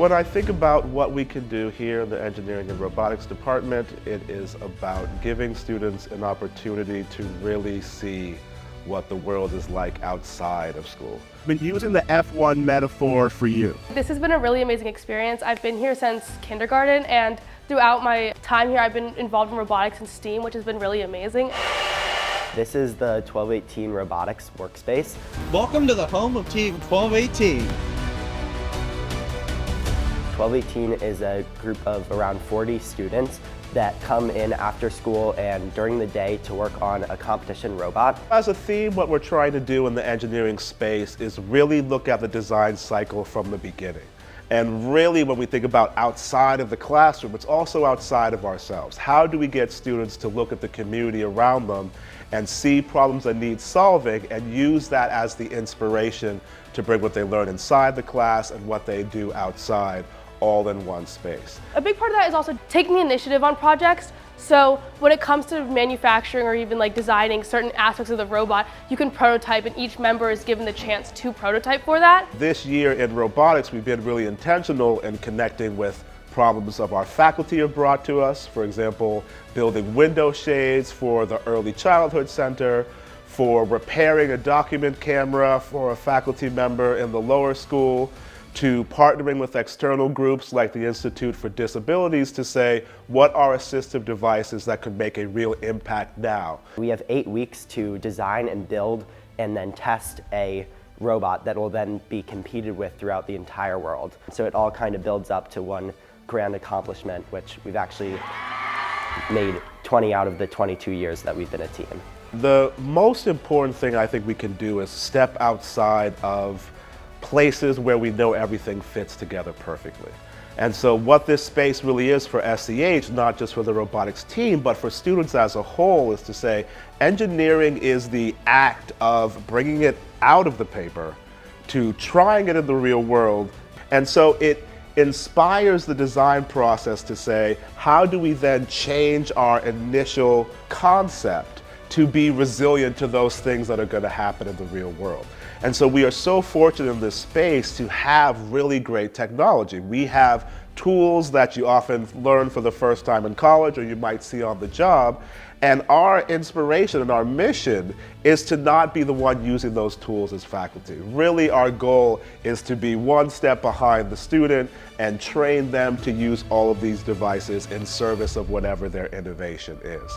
When I think about what we can do here in the Engineering and Robotics department, it is about giving students an opportunity to really see what the world is like outside of school. I've been using the F1 metaphor for you. This has been a really amazing experience. I've been here since kindergarten, and throughout my time here I've been involved in robotics and STEAM, which has been really amazing. This is the 1218 Robotics workspace. Welcome to the home of Team 1218. 1218 is a group of around 40 students that come in after school and during the day to work on a competition robot. As a theme, what we're trying to do in the engineering space is really look at the design cycle from the beginning. And really, when we think about outside of the classroom, it's also outside of ourselves. How do we get students to look at the community around them and see problems that need solving and use that as the inspiration to bring what they learn inside the class and what they do outside all in one space. A big part of that is also taking the initiative on projects. So when it comes to manufacturing or even like designing certain aspects of the robot, you can prototype, and each member is given the chance to prototype for that. This year in robotics, we've been really intentional in connecting with problems of our faculty have brought to us. For example, building window shades for the Early Childhood Center, for repairing a document camera for a faculty member in the lower school, to partnering with external groups like the Institute for Disabilities to say, what are assistive devices that could make a real impact now? We have 8 weeks to design and build and then test a robot that will then be competed with throughout the entire world. So it all kind of builds up to one grand accomplishment, which we've actually made 20 out of the 22 years that we've been a team. The most important thing I think we can do is step outside of places where we know everything fits together perfectly. And so what this space really is for SCH, not just for the robotics team, but for students as a whole, is to say engineering is the act of bringing it out of the paper to trying it in the real world. And so it inspires the design process to say, how do we then change our initial concept to be resilient to those things that are going to happen in the real world? And so we are so fortunate in this space to have really great technology. We have tools that you often learn for the first time in college or you might see on the job. And our inspiration and our mission is to not be the one using those tools as faculty. Really, our goal is to be one step behind the student and train them to use all of these devices in service of whatever their innovation is.